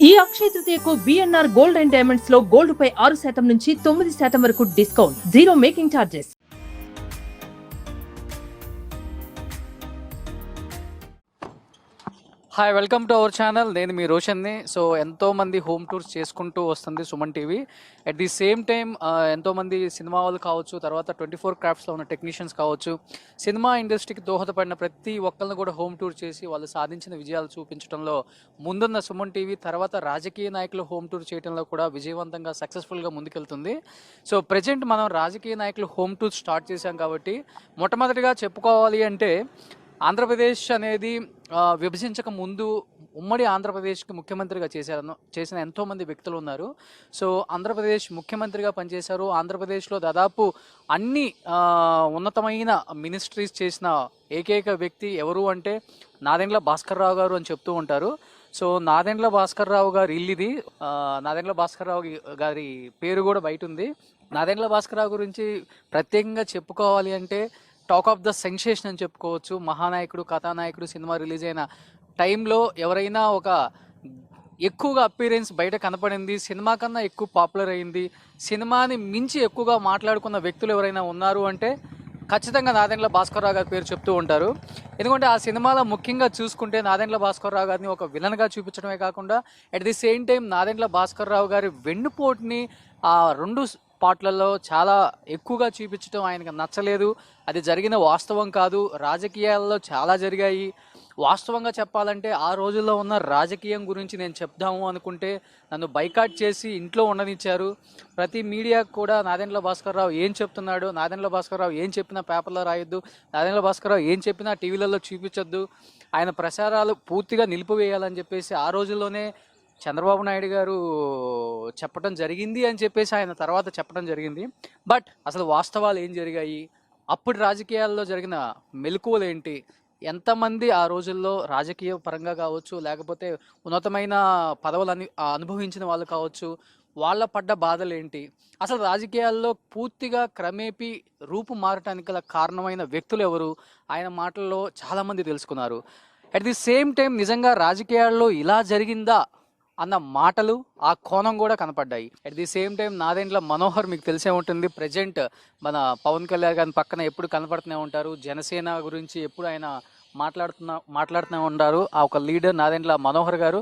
ఈ అక్షయ తృతీయకు BNR gold and diamonds లో gold పై 6% నుంచి 9% వరకు discount, zero making charges. Hi, welcome to our channel. నేను మీ రోషన్ని. సో ఎంతోమంది హోమ్ టూర్స్ చేసుకుంటూ వస్తుంది Suman TV. At the same time ఎంతోమంది సినిమా వాళ్ళు కావచ్చు, తర్వాత 24 క్రాఫ్ట్స్లో ఉన్న టెక్నీషియన్స్ కావచ్చు, సినిమా ఇండస్ట్రీకి దోహదపడిన ప్రతి ఒక్కరిని కూడా హోమ్ టూర్ చేసి వాళ్ళు సాధించిన విజయాలు చూపించడంలో ముందున్న సుమన్ టీవీ తర్వాత రాజకీయ నాయకులు హోమ్ టూర్ చేయడంలో కూడా విజయవంతంగా సక్సెస్ఫుల్గా ముందుకెళ్తుంది. సో ప్రజెంట్ మనం రాజకీయ నాయకులు హోమ్ టూర్ స్టార్ట్ చేశాం కాబట్టి మొట్టమొదటిగా చెప్పుకోవాలి అంటే ఆంధ్రప్రదేశ్ అనేది విభజించక ముందు ఉమ్మడి ఆంధ్రప్రదేశ్కి ముఖ్యమంత్రిగా చేసిన ఎంతోమంది వ్యక్తులు ఉన్నారు. సో ఆంధ్రప్రదేశ్ ముఖ్యమంత్రిగా పనిచేశారు. ఆంధ్రప్రదేశ్లో దాదాపు అన్ని ఉన్నతమైన మినిస్ట్రీస్ చేసిన ఏకైక వ్యక్తి ఎవరు అంటే నాదెండ్ల భాస్కర్ రావు గారు అని చెప్తూ ఉంటారు. సో నాదెండ్ల భాస్కర్ రావు గారి ఇల్లుది. నాదెండ్ల భాస్కర్ రావు గారి పేరు కూడా బయట ఉంది. నాదెండ్ల భాస్కర్ రావు గురించి ప్రత్యేకంగా చెప్పుకోవాలి అంటే టాక్ ఆఫ్ ద సెన్సేషన్ అని చెప్పుకోవచ్చు. మహానాయకుడు, కథానాయకుడు సినిమా రిలీజ్ అయిన టైంలో ఎవరైనా ఒక ఎక్కువగా అపీరెన్స్ బయట కనపడింది, సినిమా కన్నా ఎక్కువ పాపులర్ అయింది, సినిమాని మించి ఎక్కువగా మాట్లాడుకున్న వ్యక్తులు ఎవరైనా ఉన్నారు అంటే ఖచ్చితంగా నాదెండ్ల భాస్కర్ రావు గారి పేరు చెప్తూ ఉంటారు. ఎందుకంటే ఆ సినిమాలో ముఖ్యంగా చూసుకుంటే నాదెండ్ల భాస్కర్ రావు గారిని ఒక విలన్గా చూపించడమే కాకుండా at the same time Nadendla Bhaskar Rao గారి వెన్నుపోటుని ఆ 2 పాటలలో చాలా ఎక్కువగా చూపించడం ఆయనకు నచ్చలేదు. అది జరిగిన వాస్తవం కాదు. రాజకీయాల్లో చాలా జరిగాయి. వాస్తవంగా చెప్పాలంటే ఆ రోజుల్లో ఉన్న రాజకీయం గురించి నేను చెప్దాము అనుకుంటే నన్ను బైకాట్ చేసి ఇంట్లో ఉండనిచ్చారు. ప్రతి మీడియాకు కూడా నాదెండ్ల భాస్కర్ రావు ఏం చెప్తున్నాడు, నాదెండ్ల భాస్కర్ రావు ఏం చెప్పినా పేపర్లో రాయొద్దు, నాదెండ్ల భాస్కర్ రావు ఏం చెప్పినా టీవీలలో చూపించొద్దు, ఆయన ప్రసారాలు పూర్తిగా నిలిపివేయాలని చెప్పేసి ఆ రోజుల్లోనే చంద్రబాబు నాయుడు గారు చెప్పడం జరిగింది అని చెప్పేసి ఆయన తర్వాత చెప్పడం జరిగింది. బట్ అసలు వాస్తవాలు ఏం జరిగాయి, అప్పుడు రాజకీయాల్లో జరిగిన మెలకువలు ఏంటి, ఎంతమంది ఆ రోజుల్లో రాజకీయ పరంగా కావచ్చు, లేకపోతే ఉన్నతమైన పదవులు అనుభవించిన వాళ్ళు కావచ్చు, వాళ్ళ పడ్డ బాధలు ఏంటి, అసలు రాజకీయాల్లో పూర్తిగా క్రమేపీ రూపు మారటానికి గల కారణమైన వ్యక్తులు ఎవరు, ఆయన మాటల్లో చాలామంది తెలుసుకున్నారు. అట్ ది సేమ్ టైం నిజంగా రాజకీయాల్లో ఇలా జరిగిందా అన్న మాటలు, ఆ కోణం కూడా కనపడ్డాయి. At the same time Nadendla Manohar మీకు తెలిసే ఉంటుంది. ప్రజెంట్ మన పవన్ కళ్యాణ్ గారి పక్కన ఎప్పుడు కనపడుతూనే ఉంటారు. జనసేన గురించి ఎప్పుడు ఆయన మాట్లాడుతూనే ఉంటారు. ఆ ఒక లీడర్ నాదెండ్ల మనోహర్ గారు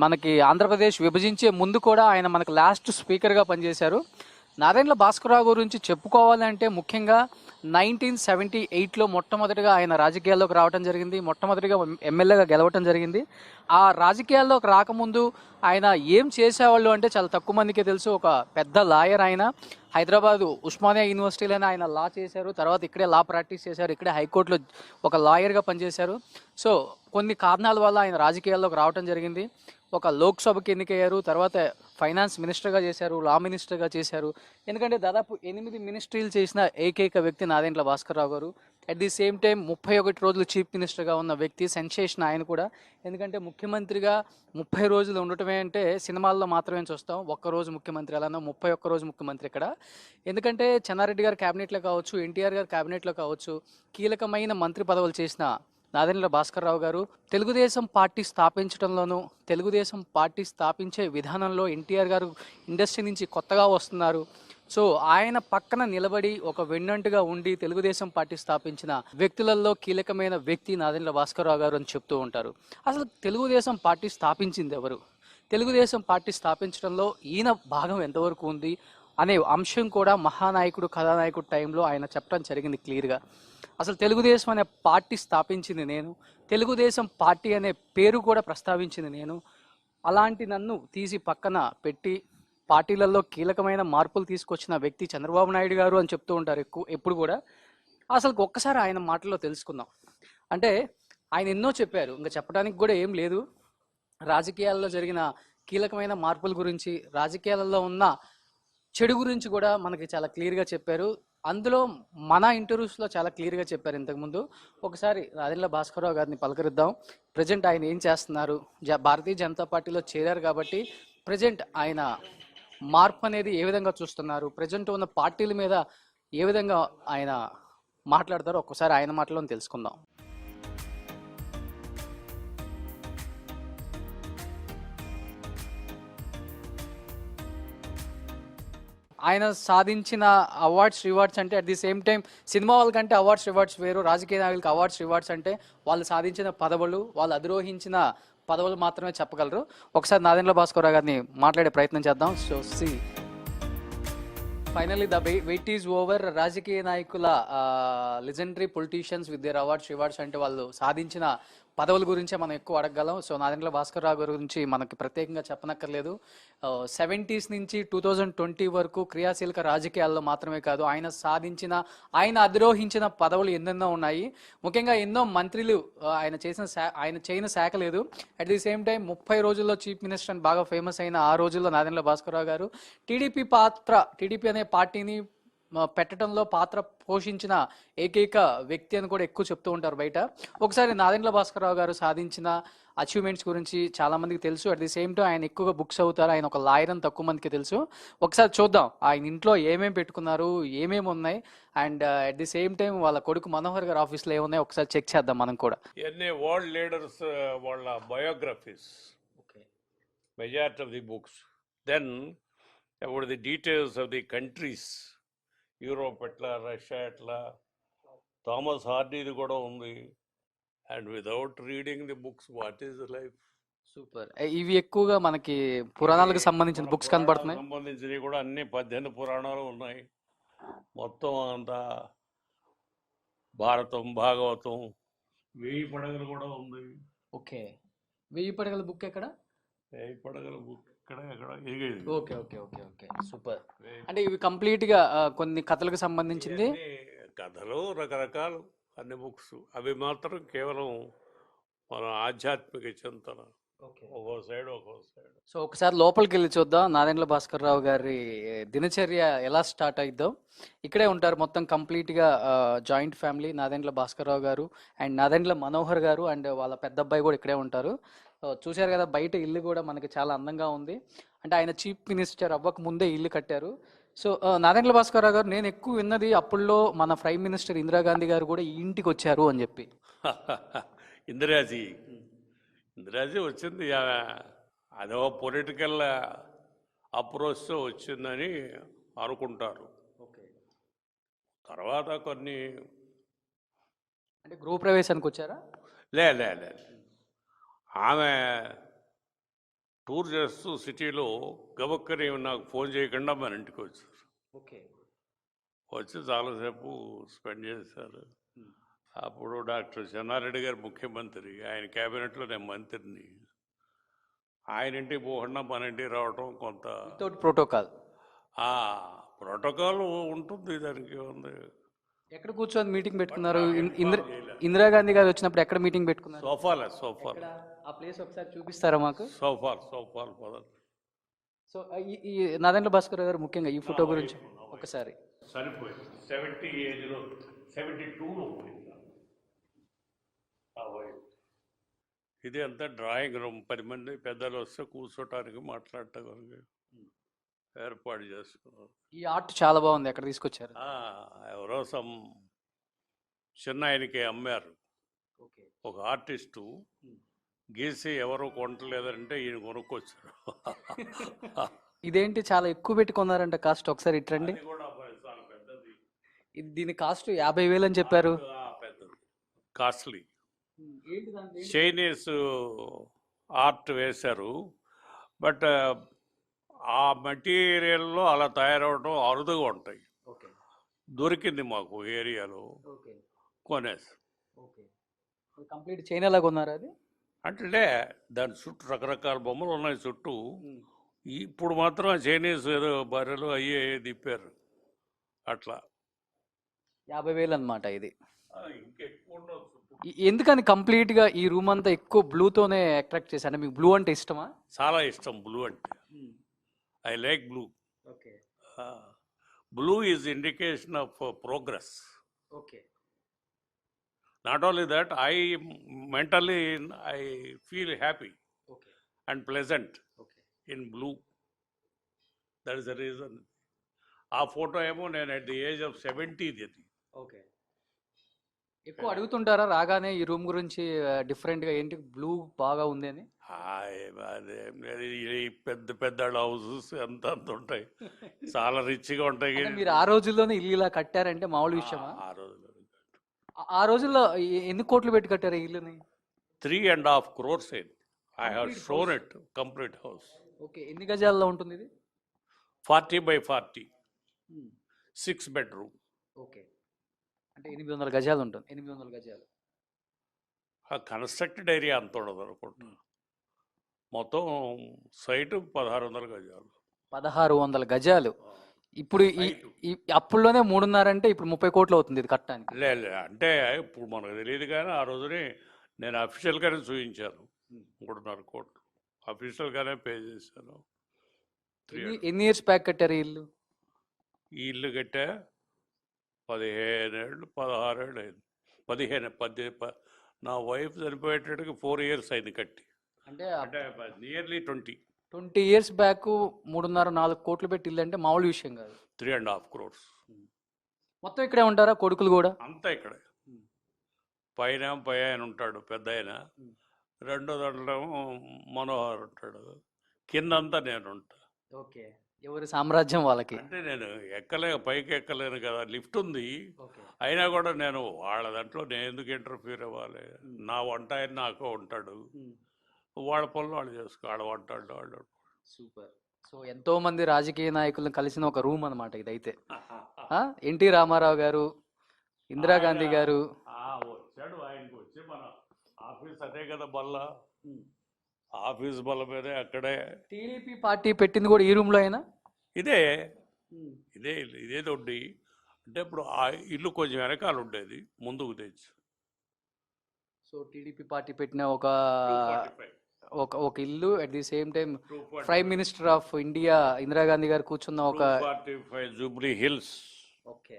మనకి ఆంధ్రప్రదేశ్ విభజించే ముందు కూడా ఆయన మనకు లాస్ట్ స్పీకర్గా పనిచేశారు. నాదెండ్ల భాస్కర్ రావు గురించి చెప్పుకోవాలంటే ముఖ్యంగా 1978లో మొట్టమొదటిగా ఆయన రాజకీయాల్లోకి రావడం జరిగింది. మొట్టమొదటిగా ఎమ్మెల్యేగా గెలవటం జరిగింది. ఆ రాజకీయాల్లోకి రాకముందు ఆయన ఏం చేసేవాళ్ళు అంటే చాలా తక్కువ మందికే తెలుసు. ఒక పెద్ద లాయర్ ఆయన. హైదరాబాద్ ఉస్మానియా యూనివర్సిటీలోనే ఆయన లా చేశారు. తర్వాత ఇక్కడే లా ప్రాక్టీస్ చేశారు. ఇక్కడే హైకోర్టులో ఒక లాయర్గా పనిచేశారు. సో కొన్ని కారణాల వల్ల ఆయన రాజకీయాల్లోకి రావడం జరిగింది. ఒక లోక్సభకి ఎన్నికయ్యారు. తర్వాత ఫైనాన్స్ మినిస్టర్గా చేశారు, లా మినిస్టర్గా చేశారు. ఎందుకంటే దాదాపు 8 మినిస్ట్రీలు చేసిన ఏకైక వ్యక్తి నాదెండ్ల భాస్కర్ రావు గారు. అట్ ది సేమ్ టైం 31 రోజులు చీఫ్ మినిస్టర్గా ఉన్న వ్యక్తి, సెన్సేషన్ ఆయన కూడా. ఎందుకంటే ముఖ్యమంత్రిగా 30 రోజులు ఉండటమే అంటే సినిమాల్లో మాత్రమే చూస్తాం. ఒక్కరోజు ముఖ్యమంత్రి అలానో 31 రోజు ముఖ్యమంత్రి ఇక్కడ. ఎందుకంటే చెన్నారెడ్డి గారి క్యాబినెట్లో కావచ్చు, ఎన్టీఆర్ గారి క్యాబినెట్లో కావచ్చు, కీలకమైన మంత్రి పదవులు చేసిన నాదెండ్ల భాస్కర్ రావు గారు తెలుగుదేశం పార్టీ స్థాపించడంలోనూ, తెలుగుదేశం పార్టీ స్థాపించే విధానంలో ఎన్టీఆర్ గారు ఇండస్ట్రీ నుంచి కొత్తగా వస్తున్నారు. సో ఆయన పక్కన నిలబడి ఒక వెన్నంటుగా ఉండి తెలుగుదేశం పార్టీ స్థాపించిన వ్యక్తులలో కీలకమైన వ్యక్తి నాదెండ్ల భాస్కర్ రావు గారు అని చెప్తూ ఉంటారు. అసలు తెలుగుదేశం పార్టీ స్థాపించింది ఎవరు, తెలుగుదేశం పార్టీ స్థాపించడంలో ఈయన భాగం ఎంతవరకు ఉంది అనే అంశం కూడా మహానాయకుడు, కథానాయకుడు టైంలో ఆయన చెప్పడం జరిగింది క్లియర్గా. అసలు తెలుగుదేశం అనే పార్టీ స్థాపించింది నేను, తెలుగుదేశం పార్టీ అనే పేరు కూడా ప్రస్తావించింది నేను. అలాంటి నన్ను తీసి పక్కన పెట్టి పార్టీలలో కీలకమైన మార్పులు తీసుకొచ్చిన వ్యక్తి చంద్రబాబు నాయుడు గారు అని చెప్తూ ఉంటారు ఎప్పుడు కూడా. అసలు ఒక్కసారి ఆయన మాటల్లో తెలుసుకుందాం. అంటే ఆయన ఎన్నో చెప్పారు, ఇంకా చెప్పడానికి కూడా ఏం లేదు. రాజకీయాల్లో జరిగిన కీలకమైన మార్పుల గురించి, రాజకీయాలలో ఉన్న చెడు గురించి కూడా మనకి చాలా క్లియర్గా చెప్పారు. అందులో మన ఇంటర్వ్యూస్లో చాలా క్లియర్గా చెప్పారు ఇంతకుముందు. ఒకసారి నాదెండ్ల భాస్కర్ రావు గారిని పలకరిద్దాం. ప్రజెంట్ ఆయన ఏం చేస్తున్నారు, భారతీయ జనతా పార్టీలో చేరారు కాబట్టి ప్రజెంట్ ఆయన మార్పు అనేది ఏ విధంగా చూస్తున్నారు, ప్రజెంట్ ఉన్న పార్టీల మీద ఏ విధంగా ఆయన మాట్లాడతారో ఒక్కసారి ఆయన మాటలో తెలుసుకుందాం. ఆయన సాధించిన అవార్డ్స్ రివార్డ్స్ అంటే at the same time cinema వాళ్ళకంటే అవార్డ్స్ రివార్డ్స్ వేరు, రాజకీయ నాయకులకి అవార్డ్స్ రివార్డ్స్ అంటే వాళ్ళు సాధించిన పదవులు, వాళ్ళు అధిరోహించిన పదవులు మాత్రమే చెప్పగలరు. ఒకసారి నాదెండ్ల భాస్కర్ గారిని మాట్లాడే ప్రయత్నం చేద్దాం. So see finally the wait is over. రాజకీయ నాయకుల legendary politicians with their awards rewards అంటే వాళ్ళు సాధించిన పదవుల గురించే మనం ఎక్కువ అడగగలం. సో నాదెండ్ల భాస్కర్ రావు గారి గురించి మనకి ప్రత్యేకంగా చెప్పనక్కర్లేదు. 70s నుంచి 2020 వరకు క్రియాశీలక రాజకీయాల్లో మాత్రమే కాదు, ఆయన అధిరోహించిన పదవులు ఎన్నెన్నో ఉన్నాయి. ముఖ్యంగా ఎన్నో మంత్రులు ఆయన చేయని శాఖ లేదు. అట్ ది సేమ్ టైం 30 రోజుల్లో చీఫ్ మినిస్టర్ అని బాగా ఫేమస్ అయిన ఆ రోజుల్లో నాదెండ్ల భాస్కర్ రావు గారు టీడీపీ అనే పార్టీని పెట్టడంలో పాత్ర పోషించిన ఏకైక వ్యక్తి అని కూడా ఎక్కువ చెప్తూ ఉంటారు బయట. ఒకసారి నాదెండ్ల భాస్కర్ రావు గారు సాధించిన అచీవ్మెంట్స్ గురించి చాలా మందికి తెలుసు. అట్ ది సేమ్ టైం ఆయన ఎక్కువగా బుక్స్ అవుతారు. ఆయన ఒక లాయర్ అని తక్కువ మందికి తెలుసు. ఒకసారి చూద్దాం ఆయన ఇంట్లో ఏమేమి పెట్టుకున్నారు, ఏమేమి ఉన్నాయి, and at the same time వాళ్ళ కొడుకు మనోహర్ గారి ఆఫీస్లో ఏమున్నాయి ఒకసారి చెక్ చేద్దాం మనం కూడా. ఇవన్నీ వరల్డ్ లీడర్స్ వాళ్ళ biographies, majority of the books. Then about the details of the countries, Europe ఎట్లా, రష్యా ఎట్లా, థామస్ హార్డీది కూడా ఉంది. And without reading the books what is life. Super. ఇవి ఎక్కువగా మనకి పురాణాలకు సంబంధించిన బుక్స్ కనబడుతున్నాయి. సంబంధించినవి కూడా అన్ని 18 పురాణాలు ఉన్నాయి. మొత్తం అంతా భారతం, భాగవతం, 1000 పడగలు కూడా ఉంది. ఓకే, 1000 పడగల బుక్ ఎక్కడ? 1000 పడగల బుక్ ఎక్కడ? Okay okay okay okay, super. అంటే ఇవి కంప్లీట్ గా కొన్ని కథలకు సంబంధించింది. కథలు రకరకాలు అన్ని బుక్స్. అవి మాత్రం కేవలం మన ఆధ్యాత్మిక చింతన, ఒక్కో సైడ్. సో ఒకసారి లోపలికి వెళ్ళి చూద్దాం నాదెండ్ల భాస్కర్ రావు గారి దినచర్య ఎలా స్టార్ట్ అయిద్దాం. ఇక్కడే ఉంటారు మొత్తం కంప్లీట్ గా జాయింట్ ఫ్యామిలీ. నాదెండ్ల భాస్కర్ రావు గారు అండ్ నాదెండ్ల మనోహర్ గారు అండ్ వాళ్ళ పెద్ద అబ్బాయి కూడా ఇక్కడే ఉంటారు. చూశారు కదా, బయట ఇల్లు కూడా మనకి చాలా అందంగా ఉంది. అంటే ఆయన చీఫ్ మినిస్టర్ అవ్వక ముందే ఇల్లు కట్టారు. సో నాదెండ్ల భాస్కర్ రావు గారు, నేను ఎక్కువ విన్నది అప్పుల్లో మన ప్రైమ్ మినిస్టర్ ఇందిరాగాంధీ గారు కూడా ఈ ఇంటికి వచ్చారు అని చెప్పి. ఇందిరాజీ వచ్చింది, అదో పొలిటికల్ అప్రోచ్తో వచ్చిందని అనుకుంటారు. తర్వాత కొన్ని అంటే గృహప్రవేశానికి వచ్చారా? లే ఆమె టూర్ చేస్తూ సిటీలో గబక్కని నాకు ఫోన్ చేయకుండా మన ఇంటికి వచ్చారు. వచ్చి చాలాసేపు స్పెండ్ చేశారు. అప్పుడు డాక్టర్ చెన్నారెడ్డి గారు ముఖ్యమంత్రి, ఆయన క్యాబినెట్లో నేను మంత్రిని. ఆయన ఇంటికి పోకుండా మన ఇంటికి రావటం కొంత ప్రోటోకాల్ ఉంటుంది. దానికి ఉంది. ఎక్కడ కూర్చొని మీటింగ్ పెట్టుకున్నారు? ఇందిరాగాంధీ గారు వచ్చినప్పుడు ఎక్కడ మీటింగ్ పెట్టుకున్నారు? సోఫాల్. ఆ ప్లేస్ ఒకసారి చూపిస్తారా మాకు? సోఫాల్ పదండి. సో ఈ నాదెండ్ల భాస్కర్ గారు ముఖ్యంగా ఈ ఫోటో గురించి ఒకసారి. సరిపోయింది, 70 ఏజ్లో 72లో ఇది అంతా డ్రాయింగ్ రూమ్. 10 మంది పెద్దలు వస్తే కూర్చోటానికి, మాట్లాడటానికి ఏర్పాటు చేసుకున్నారు. ఈ ఆర్ట్ చాలా బాగుంది. ఎక్కడ తీసుకొచ్చారు? ఎవరో చిన్న ఆయనకి అమ్మారు. ఒక ఆర్టిస్టు గీసి ఎవరు కొనట్లేదంటే ఈయన కొనుక్కొచ్చారు. ఇదేంటి చాలా ఎక్కువ పెట్టుకున్నారంట కాస్ట్? ఒకసారి ఇట్రండి. దీని కాస్ట్ 50,000 అని చెప్పారు. పెద్దది, కాస్ట్లీ. చైనీస్ ఆర్ట్ వేశారు. బట్ ఆ మెటీరియల్లో అలా తయారవడం అరుదుగా ఉంటాయి. దొరికింది మాకు ఏరియాలో, కొనేసి. కంప్లీట్ చైనా కొన్నారా అది? అంటే దాని చుట్టూ రకరకాల బొమ్మలు ఉన్నాయి చుట్టూ. ఇప్పుడు మాత్రం చైనీస్ ఏదో బర్రెలు అయ్యే తిప్పారు అట్లా. 50,000 అనమాట ఇది. ఇంకెక్కువ ఉండొచ్చు. ఎందుకని కంప్లీట్ గా ఈ రూమ్ అంతా ఎక్కువ బ్లూతోనే అట్రాక్ట్ చేశారు? అంటే మీకు బ్లూ అంటే ఇష్టమా? చాలా ఇష్టం బ్లూ అంటే. I like blue. Blue is indication of progress. Not only that, I mentally feel happy and pleasant in blue. That is the reason. ఆ ఫోటో ఏమో నేను at the age of 70. ఎక్కువ అడుగుతుంటారా రాగానే ఈ రూమ్ గురించి డిఫరెంట్ గా, ఏంటి బ్లూ బాగా ఉంది అని? అదేం లేదు, ఈ పెద్ద పెద్ద హౌసెస్ అంత అంత ఉంటాయి, చాలా రిచ్గా ఉంటాయి. అంటే మీరు ఆ రోజుల్లోనే ఇల్లు ఇలా కట్టారంటే మామూలు విషయమా? ఆ రోజుల్లో ఆ రోజుల్లో ఎన్ని కోట్లు పెట్టి కట్టారు ఈ ఇల్లుని? 3.5 crores అయింది. I have Complete shown house. It complete house. Okay, ఎన్ని గజాల్లో ఉంటుంది ఇది? 40 by 40, 6 bedroom. ఓకే, అంటే 800 గజాలు ఉంటుంది. 800 గజాలు. ఆ కన్స్ట్రక్టెడ్ ఏరియా అంత ఉండదు అనుకుంటా. మొత్తం సైట్ 1600 గజాలు. 1600 గజాలు. ఇప్పుడు Height. ఈ అప్పుల్లోనే 3.5 అంటే ఇప్పుడు 30 కోట్లు అవుతుంది ఇది కట్టడానికి. లే అంటే ఇప్పుడు మనకు తెలియదు కానీ ఆ రోజునే నేను అఫీషియల్గానే చూపించాను. 3.5 కోట్లు అఫీషియల్గానే పే చేశాను. ఎన్ని ఇయర్స్ బ్యాక్ కట్టారు ఈ ఇల్లు? ఈ ఇల్లు కట్టే 15 ఏళ్ళు 16 ఏళ్ళు అయింది. 15 నా వైఫ్ చనిపోయేటట్టుగా 4 years అయింది కట్టి. అంటే అంటే నియర్లీ 20 ఇయర్స్ బ్యాక్ 3.5-4 కోట్లు పెట్టి ఇల్లు అంటే మామూలు విషయం కాదు. 3.5 crores. మొత్తం ఇక్కడే ఉంటారా కొడుకులు కూడా? అంతా ఇక్కడే. పైన ఆయన ఉంటాడు పెద్ద ఆయన, రెండో దాంట్లో మనోహర్ ఉంటాడు, కిందంతా నేను ఉంటా. ఓకే, ఎవరి సామ్రాజ్యం వాళ్ళకి. అంటే నేను పైకి ఎక్కలేను కదా, లిఫ్ట్ ఉంది, ఓకే. అయినా కూడా నేను వాళ్ళ దాంట్లో నేను ఎందుకు ఇంటర్ఫీర్ అవ్వాలి. నా వంట ఆయన నాకు ఉంటాడు, వాళ్ళ పనులు వాళ్ళు చేసుకో, వాళ్ళ వంట వాళ్ళు. సూపర్. సో ఎంతో మంది రాజకీయ నాయకులను కలిసిన ఒక రూమ్ అన్నమాట ఇదైతే. ఎన్టీ రామారావు గారు, ఇందిరాగాంధీ గారు వచ్చాడు, ఆయనకి వచ్చి మన ఆఫీస్ అదే కదా బల్ల, ఆఫీస్ బల్ల మీదే అక్కడే. టీడీపీ పార్టీ పెట్టింది కూడా ఈ రూమ్ లో అయినా ఇదే ఇదే ఇదే దొడ్డి. అంటే ఇప్పుడు ఆ ఇల్లు కొంచెం వెనకాల ఉండేది, ముందుకు తెచ్చు. సో టీడీపీ పార్టీ పెట్టిన ఒక ఇల్లు, at the same time prime minister of India Indira Gandhi గారు కూర్చున్న ఒక 245 జూబ్లీ హిల్స్. ఓకే.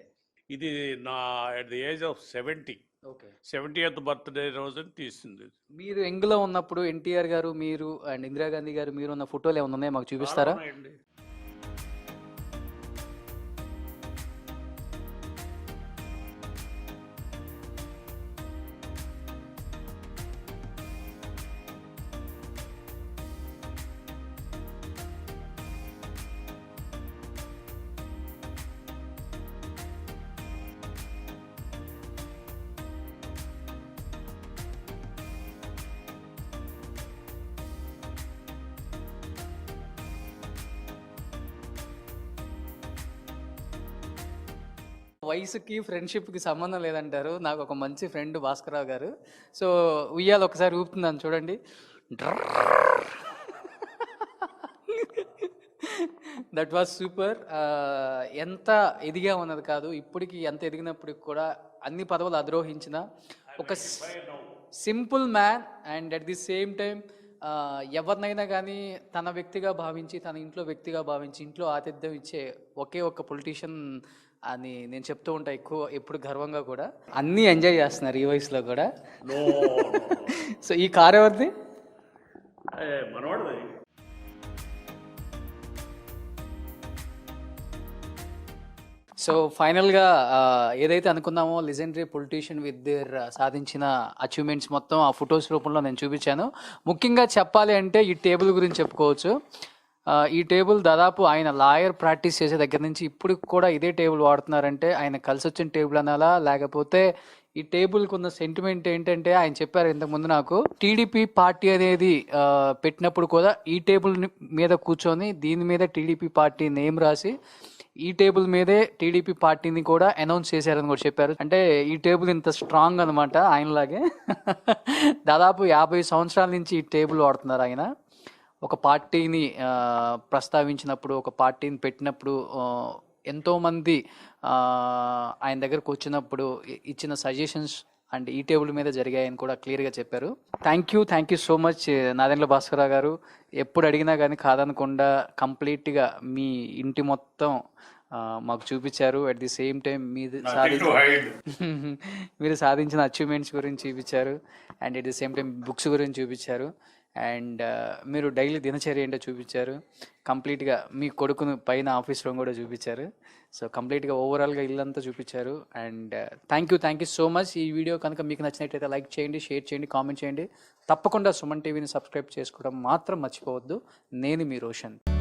ఇది నా at the age of 70, okay, 70th birthday రోజుని తీసింది. మీరు యంగ్లో ఉన్నప్పుడు ఎన్టీఆర్ గారు మీరు అండ్ ఇందిరాగాంధీ గారు మీరు ఉన్న ఫోటోలు ఏమైనా ఉన్నాయో మాకు చూపిస్తారా? వయసుకి ఫ్రెండ్షిప్కి సంబంధం లేదంటారు. నాకు ఒక మంచి ఫ్రెండ్ భాస్కరరావు గారు. సో ఉయ్యాలు ఒకసారి ఊపుతుందని చూడండి. That was super. ఎంత ఎదిగా ఉన్నది కాదు, ఇప్పటికి ఎంత ఎదిగినప్పటికి కూడా అన్ని పదవులు అధిరోహించిన ఒక simple man and at the same time ఎవరినైనా కానీ తన వ్యక్తిగా భావించి, తన ఇంట్లో వ్యక్తిగా భావించి, ఇంట్లో ఆతిథ్యం ఇచ్చే ఒకే ఒక్క పొలిటీషియన్ అని నేను చెప్తూ ఉంటా ఎప్పుడు గర్వంగా కూడా. అన్నీ ఎంజాయ్ చేస్తున్నారు ఈ వయసులో కూడా. సో ఈ కార్ ఎవరిది? మనవాడు. సో ఫైనల్గా ఏదైతే అనుకున్నామో లెజెండరీ పొలిటీషియన్ విత్ దేర్ సాధించిన అచీవ్మెంట్స్ మొత్తం ఆ ఫొటోస్ రూపంలో నేను చూపించాను. ముఖ్యంగా చెప్పాలి అంటే ఈ టేబుల్ గురించి చెప్పుకోవచ్చు. ఈ టేబుల్ దాదాపు ఆయన లాయర్ ప్రాక్టీస్ చేసే దగ్గర నుంచి ఇప్పుడు కూడా ఇదే టేబుల్ వాడుతున్నారంటే ఆయన కలిసి వచ్చిన టేబుల్ అనాలా, లేకపోతే ఈ టేబుల్కి ఉన్న సెంటిమెంట్ ఏంటంటే ఆయన చెప్పారు ఇంతకుముందు నాకు, టీడీపీ పార్టీ అనేది పెట్టినప్పుడు కూడా ఈ టేబుల్ మీద కూర్చొని దీని మీద టీడీపీ పార్టీ నేమ్ రాసి ఈ టేబుల్ మీదే టీడీపీ పార్టీని కూడా అనౌన్స్ చేశారని కూడా చెప్పారు. అంటే ఈ టేబుల్ ఇంత స్ట్రాంగ్ అనమాట ఆయనలాగే. దాదాపు 50 సంవత్సరాల నుంచి ఈ టేబుల్ వాడుతున్నారు ఆయన. ఒక పార్టీని ప్రస్తావించినప్పుడు, ఒక పార్టీని పెట్టినప్పుడు ఎంతోమంది ఆయన దగ్గరకు వచ్చినప్పుడు ఇచ్చిన సజెషన్స్ అండ్ ఈ టేబుల్ మీద జరిగాయని కూడా క్లియర్గా చెప్పారు. Thank you so much Nadendla Bhaskararao గారు. ఎప్పుడు అడిగినా కానీ కాదనకుండా కంప్లీట్గా మీ ఇంటి మొత్తం మాకు చూపించారు. అట్ ది సేమ్ టైం మీరు సాధించిన అచీవ్మెంట్స్ గురించి చూపించారు and at the same time books గురించి చూపించారు. అండ్ మీరు డైలీ దినచర్య ఏంటో చూపించారు. కంప్లీట్గా మీ కొడుకును పైన ఆఫీస్ రూమ్ కూడా చూపించారు. సో కంప్లీట్గా ఓవరాల్గా ఇల్లంతా చూపించారు. And thank you so much. ఈ వీడియో కనుక మీకు నచ్చినట్లయితే లైక్ చేయండి, షేర్ చేయండి, కామెంట్ చేయండి. తప్పకుండా సుమన్ టీవీని సబ్స్క్రైబ్ చేసుకోవడం మాత్రం మర్చిపోవద్దు. నేను మీ రోషన్.